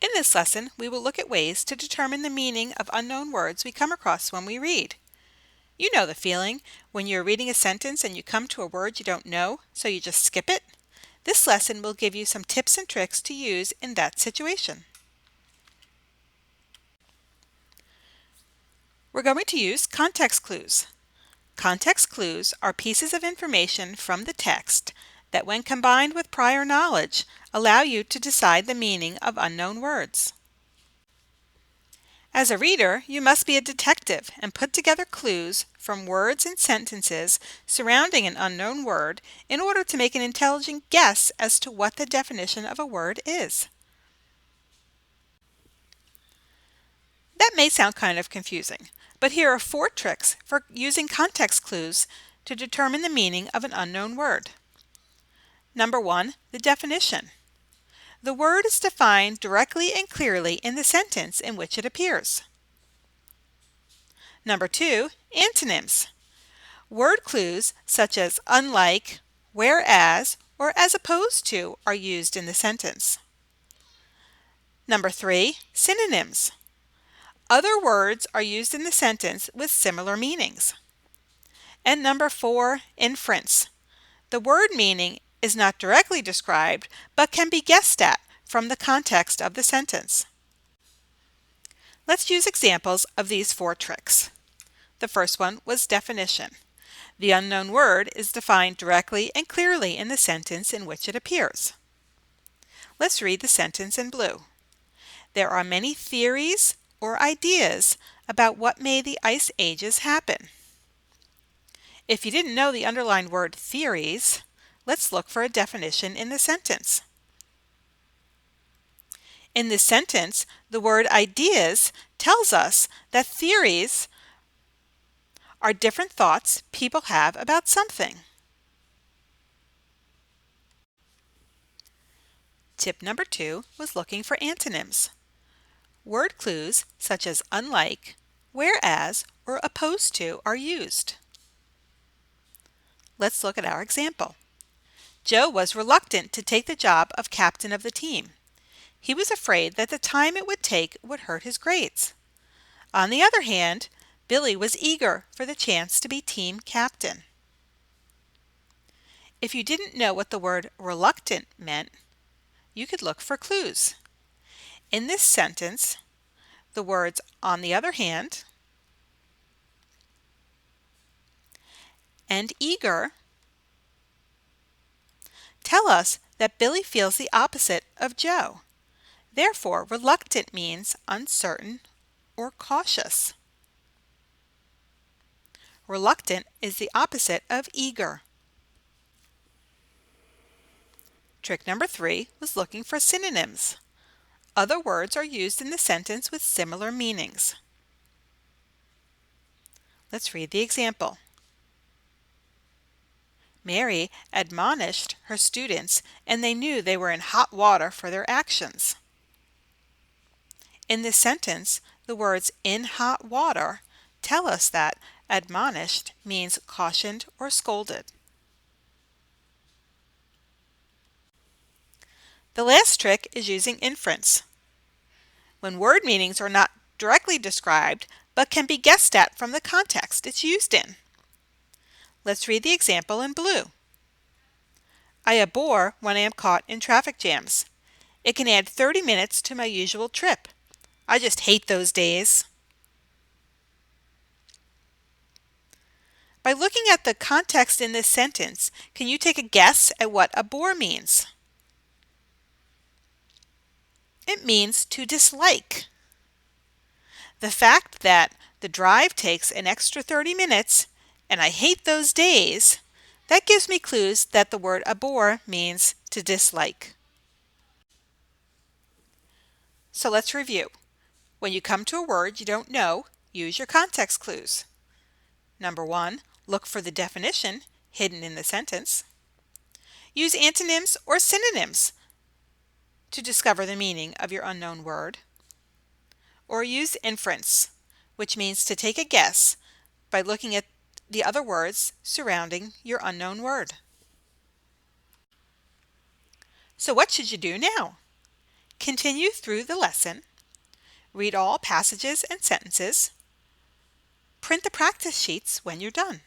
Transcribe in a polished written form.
In this lesson, we will look at ways to determine the meaning of unknown words we come across when we read. You know the feeling when you're reading a sentence and you come to a word you don't know, so you just skip it? This lesson will give you some tips and tricks to use in that situation. We're going to use context clues. Context clues are pieces of information from the text that, when combined with prior knowledge, allow you to decide the meaning of unknown words. As a reader, you must be a detective and put together clues from words and sentences surrounding an unknown word in order to make an intelligent guess as to what the definition of a word is. That may sound kind of confusing, but here are 4 tricks for using context clues to determine the meaning of an unknown word. Number 1, the definition. The word is defined directly and clearly in the sentence in which it appears. Number 2, antonyms. Word clues such as unlike, whereas, or as opposed to are used in the sentence. Number 3, synonyms. Other words are used in the sentence with similar meanings. And number 4, inference. The word meaning is not directly described, but can be guessed at from the context of the sentence. Let's use examples of these 4 tricks. The first one was definition. The unknown word is defined directly and clearly in the sentence in which it appears. Let's read the sentence in blue. There are many theories or ideas about what made the ice ages happen. If you didn't know the underlined word theories, let's look for a definition in the sentence. In this sentence, the word ideas tells us that theories are different thoughts people have about something. Tip number 2 was looking for antonyms. Word clues such as unlike, whereas, or opposed to are used. Let's look at our example. Joe was reluctant to take the job of captain of the team. He was afraid that the time it would take would hurt his grades. On the other hand, Billy was eager for the chance to be team captain. If you didn't know what the word reluctant meant, you could look for clues. In this sentence, the words on the other hand and eager tell us that Billy feels the opposite of Joe. Therefore, reluctant means uncertain or cautious. Reluctant is the opposite of eager. Trick number 3 was looking for synonyms. Other words are used in the sentence with similar meanings. Let's read the example. Mary admonished her students, and they knew they were in hot water for their actions. In this sentence, the words in hot water tell us that admonished means cautioned or scolded. The last trick is using inference. When word meanings are not directly described, but can be guessed at from the context it's used in. Let's read the example in blue. I abhor when I am caught in traffic jams. It can add 30 minutes to my usual trip. I just hate those days. By looking at the context in this sentence, can you take a guess at what abhor means? It means to dislike. The fact that the drive takes an extra 30 minutes and I hate those days, that gives me clues that the word abhor means to dislike. So let's review. When you come to a word you don't know, use your context clues. Number 1, look for the definition hidden in the sentence. Use antonyms or synonyms to discover the meaning of your unknown word. Or use inference, which means to take a guess by looking at the other words surrounding your unknown word. So what should you do now? Continue through the lesson. Read all passages and sentences. Print the practice sheets when you're done.